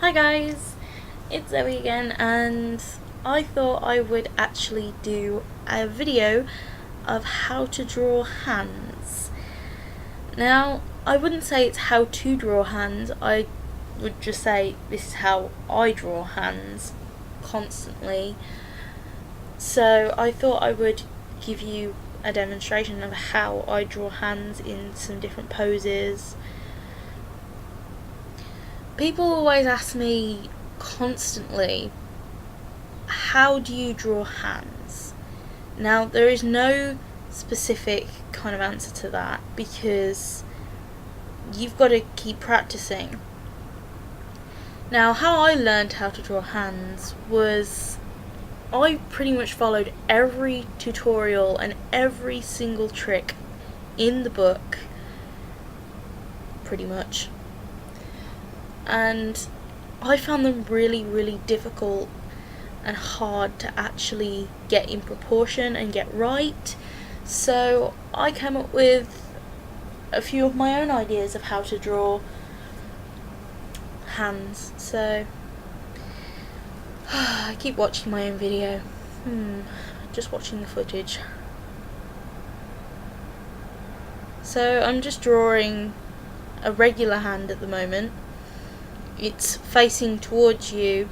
Hi guys, it's Zoe again, and I thought I would actually do a video of how to draw hands. Now, I wouldn't say it's how to draw hands, I would just say this is how I draw hands constantly. So I thought I would give you a demonstration of how I draw hands in some different poses. People always ask me constantly, how do you draw hands? Now, there is no specific kind of answer to that because you've got to keep practicing. Now, how I learned how to draw hands was I pretty much followed every tutorial and every single trick in the book, pretty much. And I found them really difficult and hard to actually get in proportion and get right. So I came up with a few of my own ideas of how to draw hands. So I keep watching my own video. Just watching the footage. So I'm just drawing a regular hand at the moment. It's facing towards you,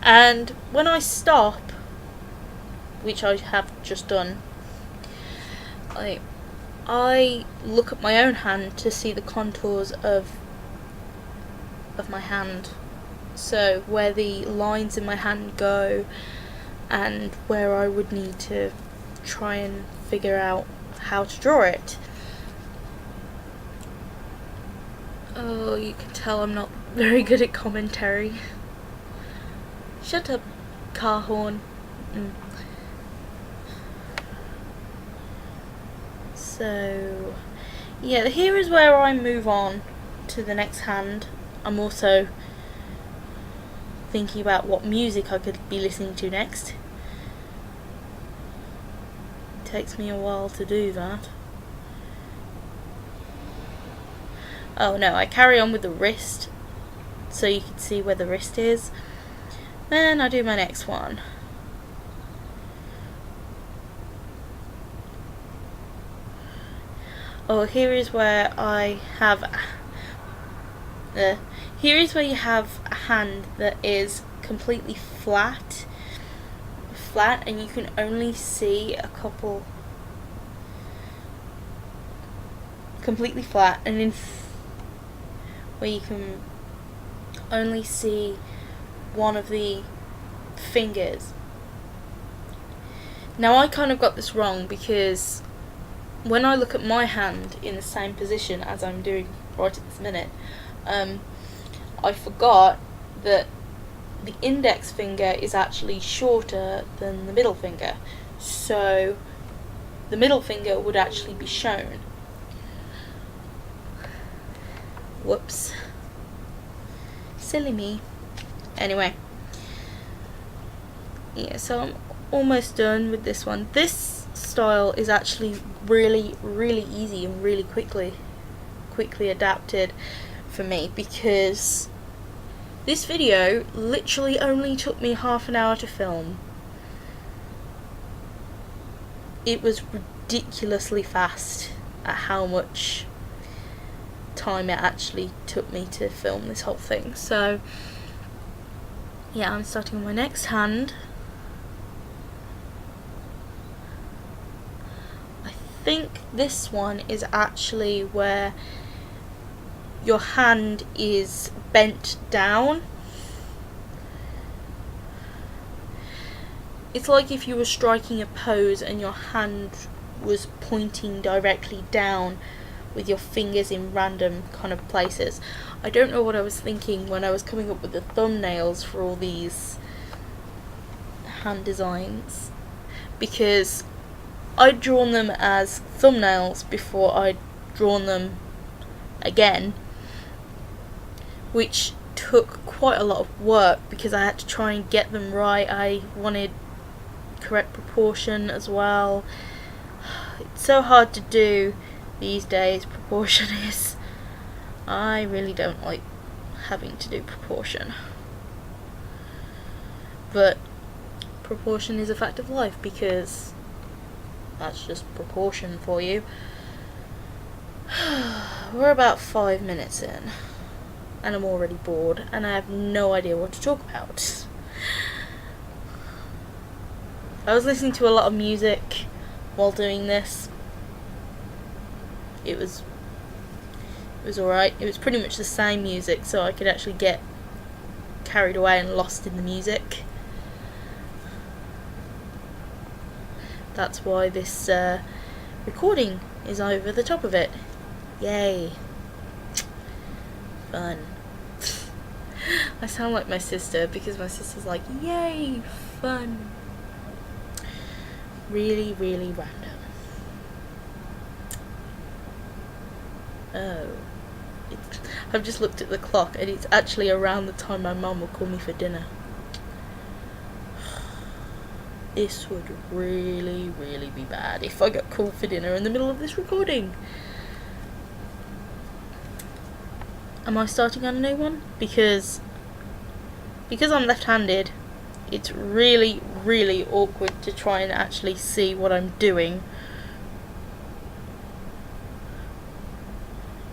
and when I stop, which I have just done, I look at my own hand to see the contours of my hand, so where the lines in my hand go and where I would need to try and figure out how to draw it. Oh, you can tell I'm not very good at commentary. Shut up, car horn. So, yeah, here is where I move on to the next hand. I'm also thinking about what music I could be listening to next. It takes me a while to do that. Oh no, I carry on with the wrist so you can see where the wrist is. Then I do my next one. Oh, here is where I have here is where you have a hand that is completely flat, and you can only see a couple completely flat, and in where you can only see one of the fingers. Now, I kind of got this wrong because when I look at my hand in the same position as I'm doing right at this minute, I forgot that the index finger is actually shorter than the middle finger, so the middle finger would actually be shown. Whoops. Silly me. Anyway. Yeah, so I'm almost done with this one. This style is actually really easy and really quickly adapted for me, because this video literally only took me half an hour to film. It was ridiculously fast at how much time it actually took me to film this whole thing. So yeah, I'm starting on my next hand. I think this one is actually where your hand is bent down. It's like if you were striking a pose and your hand was pointing directly down with your fingers in random kind of places. I don't know what I was thinking when I was coming up with the thumbnails for all these hand designs, because I'd drawn them as thumbnails before I'd drawn them again, which took quite a lot of work because I had to try and get them right. I wanted correct proportion as well. It's so hard to do these days, proportion is. I really don't like having to do proportion. But proportion is a fact of life, because that's just proportion for you. We're about 5 minutes in, and I'm already bored, and I have no idea what to talk about. I was listening to a lot of music while doing this. It was alright. It was pretty much the same music, so I could actually get carried away and lost in the music. That's why this recording is over the top of it. Yay. Fun. I sound like my sister, because my sister's like, yay, fun. Really, really random. Oh. I've just looked at the clock, and it's actually around the time my mum will call me for dinner. This would really, really be bad if I got called for dinner in the middle of this recording. Am I starting on a new one? Because I'm left-handed, it's really, really awkward to try and actually see what I'm doing.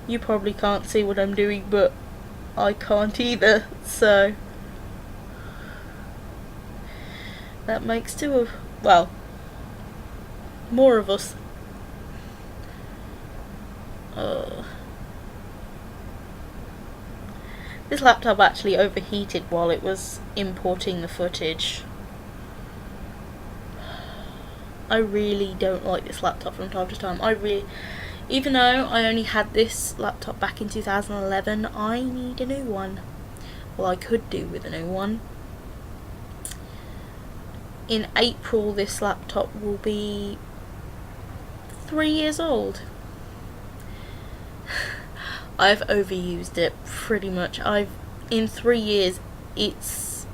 You probably can't see what I'm doing, but I can't either, so that makes two of, well, more of us. This laptop actually overheated while it was importing the footage. I really don't like this laptop from time to time. Even though I only had this laptop back in 2011, I need a new one. Well, I could do with a new one. In April, this laptop will be 3 years old. I've overused it pretty much. In 3 years, it's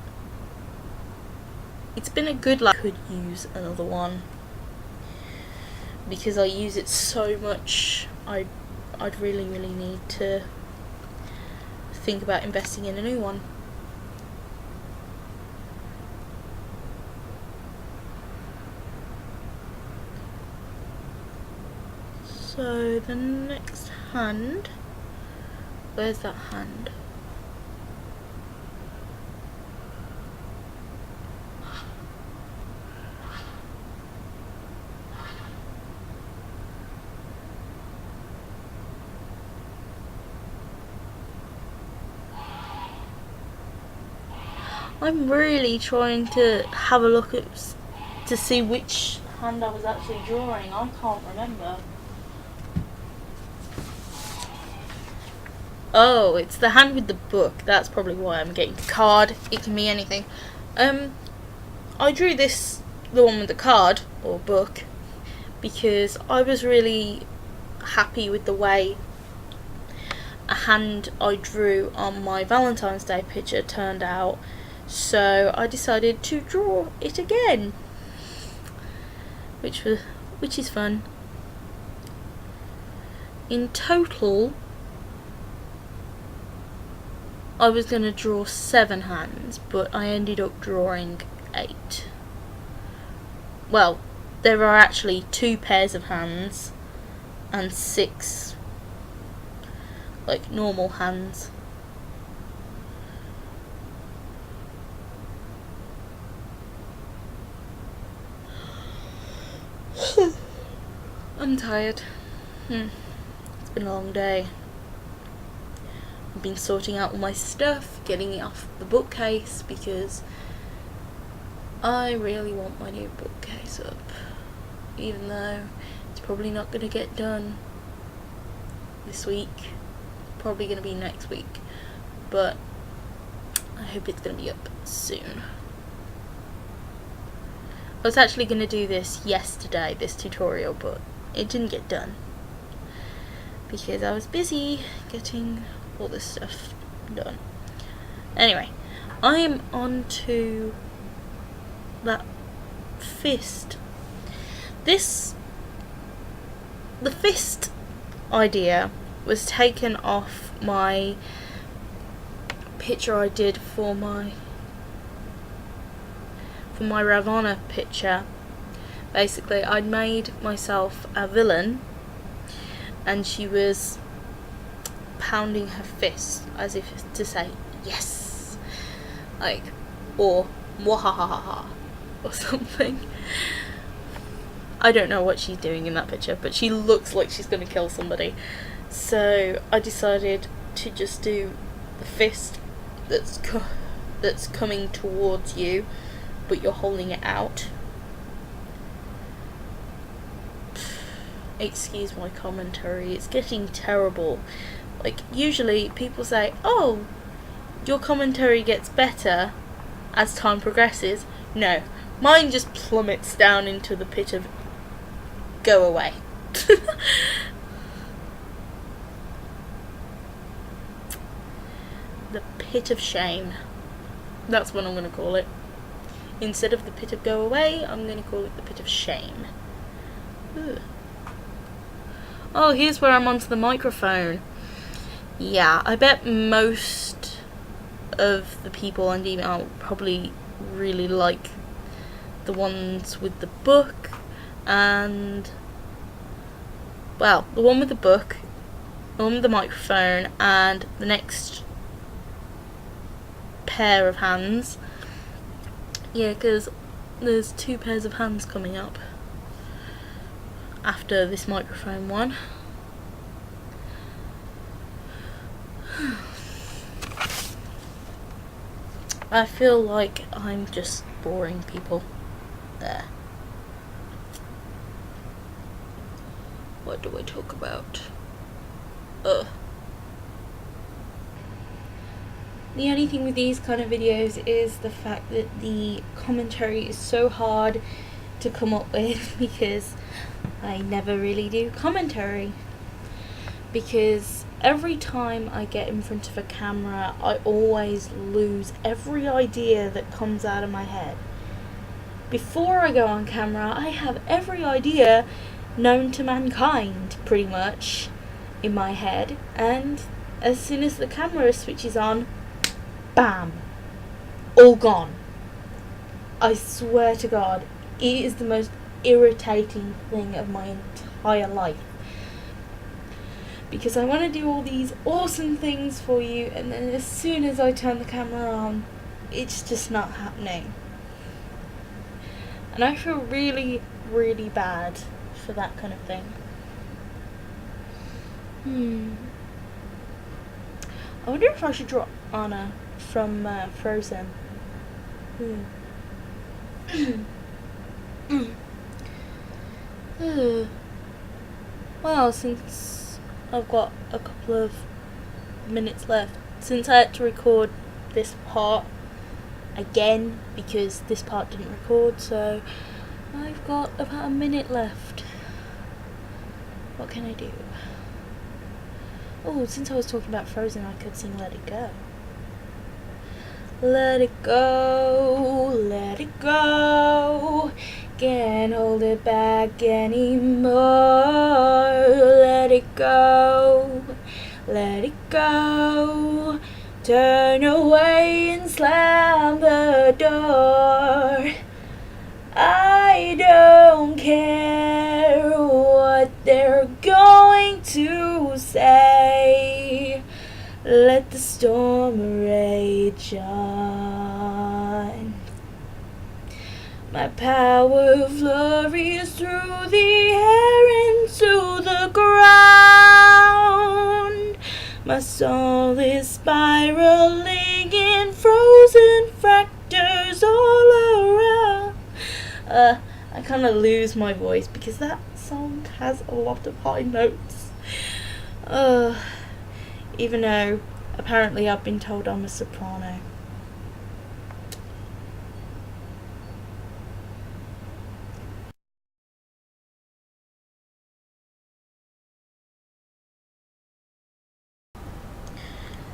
been a good laptop. I could use another one, because I use it so much. I'd really, really need to think about investing in a new one. So the next hand, where's that hand? I'm really trying to have a look to see which hand I was actually drawing. I can't remember. Oh, it's the hand with the book. That's probably why I'm getting the card. It can be anything. I drew the one with the card, or book, because I was really happy with the way a hand I drew on my Valentine's Day picture turned out. So I decided to draw it again, which is fun. In total, I was going to draw 7 hands, but I ended up drawing 8. Well, there are actually 2 pairs of hands and 6 like normal hands. I'm tired. It's been a long day. I've been sorting out all my stuff, getting it off the bookcase, because I really want my new bookcase up, even though it's probably not going to get done this week. Probably going to be next week, but I hope it's going to be up soon. I was actually going to do this yesterday, this tutorial, but it didn't get done because I was busy getting all this stuff done. Anyway, I am on to that fist. The fist idea was taken off my picture I did for my Ravonna picture, basically I'd made myself a villain and she was pounding her fist as if to say yes, like, or wahahaha or something. I don't know what she's doing in that picture, but she looks like she's going to kill somebody. So I decided to just do the fist that's coming towards you, but you're holding it out. Excuse my commentary, it's getting terrible. Like, usually people say, oh, your commentary gets better as time progresses. No, mine just plummets down into the pit of go away. The pit of shame. That's what I'm going to call it. Instead of the pit of go away, I'm going to call it the pit of shame. Ugh. Oh, here's where I'm onto the microphone. Yeah, I bet most of the people on email probably really like the ones with the book and, well, the one with the book, the one with the microphone, and the next pair of hands. Yeah, because there's 2 pairs of hands coming up after this microphone one. I feel like I'm just boring people. There. What do I talk about? The only thing with these kind of videos is the fact that the commentary is so hard to come up with because I never really do commentary. Because every time I get in front of a camera, I always lose every idea that comes out of my head. Before I go on camera, I have every idea known to mankind, pretty much, in my head. And as soon as the camera switches on, bam, all gone. I swear to God, it is the most irritating thing of my entire life. Because I want to do all these awesome things for you, and then as soon as I turn the camera on, it's just not happening. And I feel really, really bad for that kind of thing. I wonder if I should draw Anna from Frozen. Well, since I've got a couple of minutes left, since I had to record this part again because this part didn't record, so I've got about a minute left. What can I do? Oh, since I was talking about Frozen, I could sing Let It Go. Let it go, let it go, can't hold it back anymore. Let it go, let it go, turn away and slam the door. I don't care what they're going to say. Let the storm rage on. My power flurries through the air into the ground. My soul is spiraling in frozen fractures all around. I kind of lose my voice because that song has a lot of high notes. Even though apparently I've been told I'm a soprano.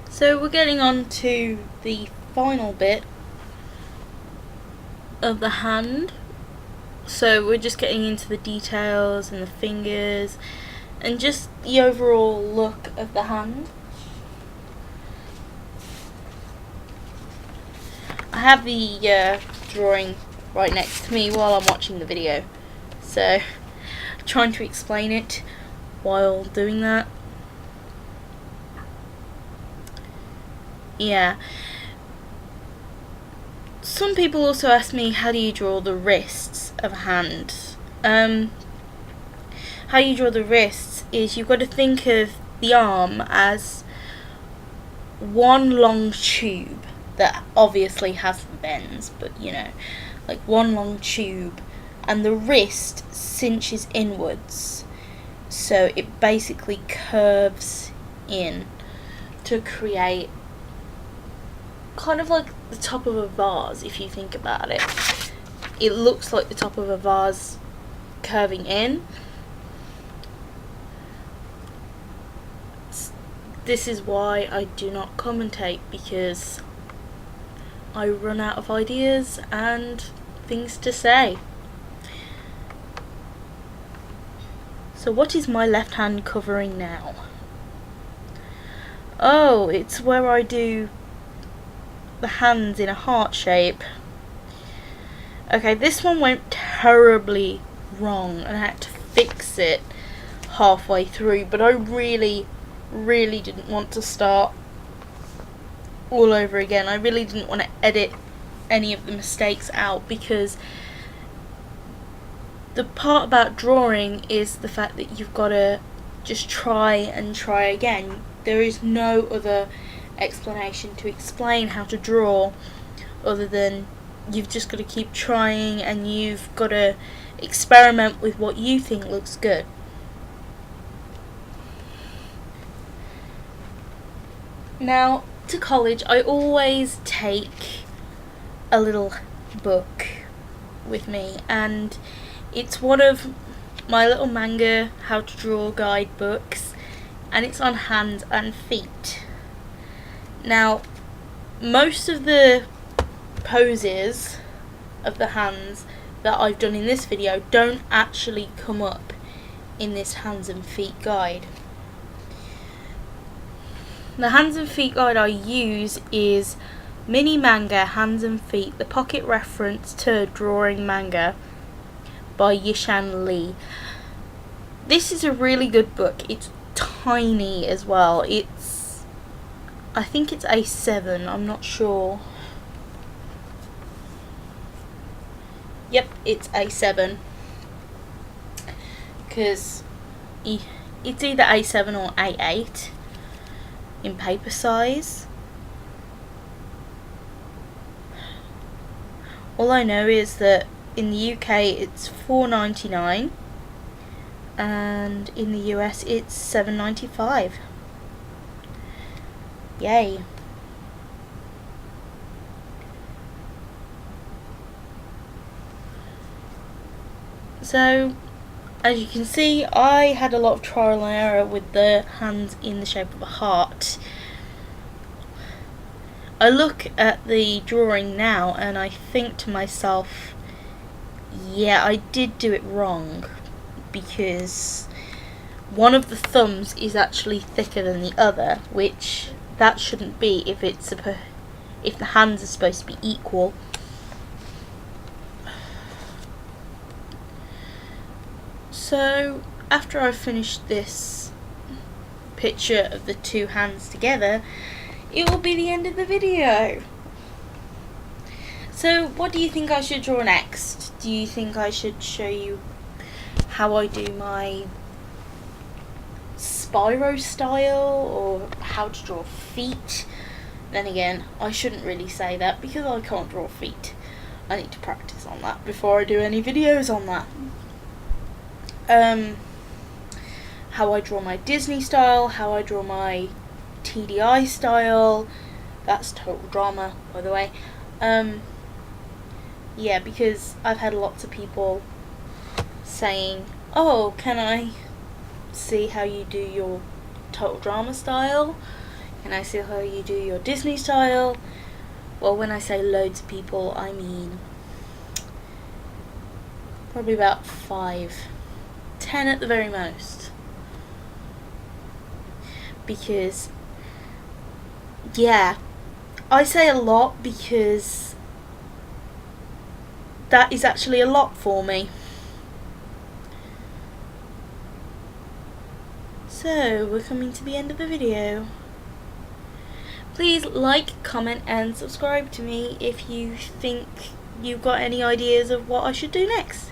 So we're getting on to the final bit of the hand. So we're just getting into the details and the fingers and just the overall look of the hand. have the drawing right next to me while I'm watching the video, so trying to explain it while doing that. Yeah. Some people also ask me, how do you draw the wrists of a hand? How you draw the wrists is you've got to think of the arm as one long tube that obviously has the bends, but you know, like one long tube, and the wrist cinches inwards, so it basically curves in to create kind of like the top of a vase. If you think about it, it looks like the top of a vase curving in. This is why I do not commentate, because I run out of ideas and things to say. So what is my left hand covering now? Oh, it's where I do the hands in a heart shape. Okay, this one went terribly wrong and I had to fix it halfway through, but I really didn't want to start all over again. I really didn't want to edit any of the mistakes out, because the part about drawing is the fact that you've got to just try and try again. There is no other explanation to explain how to draw other than you've just got to keep trying, and you've got to experiment with what you think looks good. Now, to college, I always take a little book with me, and it's one of my little manga how to draw guidebooks, and it's on hands and feet. Now, most of the poses of the hands that I've done in this video don't actually come up in this hands and feet guide. The hands and feet guide I use is Mini Manga Hands and Feet, the pocket reference to drawing manga by Yishan Lee. This is a really good book. It's tiny as well. I think it's A7, I'm not sure. Yep, it's A7, because it's either A7 or A8 in paper size. All I know is that in the UK it's $4.99 and in the US it's $7.95. Yay. So, as you can see, I had a lot of trial and error with the hands in the shape of a heart. I look at the drawing now and I think to myself, yeah, I did do it wrong, because one of the thumbs is actually thicker than the other, which that shouldn't be if the hands are supposed to be equal. So after I've finished this picture of the two hands together, it will be the end of the video. So what do you think I should draw next? Do you think I should show you how I do my Spyro style, or how to draw feet? Then again, I shouldn't really say that because I can't draw feet. I need to practice on that before I do any videos on that. How I draw my Disney style, how I draw my TDI style. That's Total Drama, by the way. Yeah, because I've had lots of people saying, oh, can I see how you do your Total Drama style? Can I see how you do your Disney style? Well, when I say loads of people, I mean probably about 5, 10 at the very most. Because, yeah, I say a lot because that is actually a lot for me. So we're coming to the end of the video. Please like, comment and subscribe to me if you think you've got any ideas of what I should do next.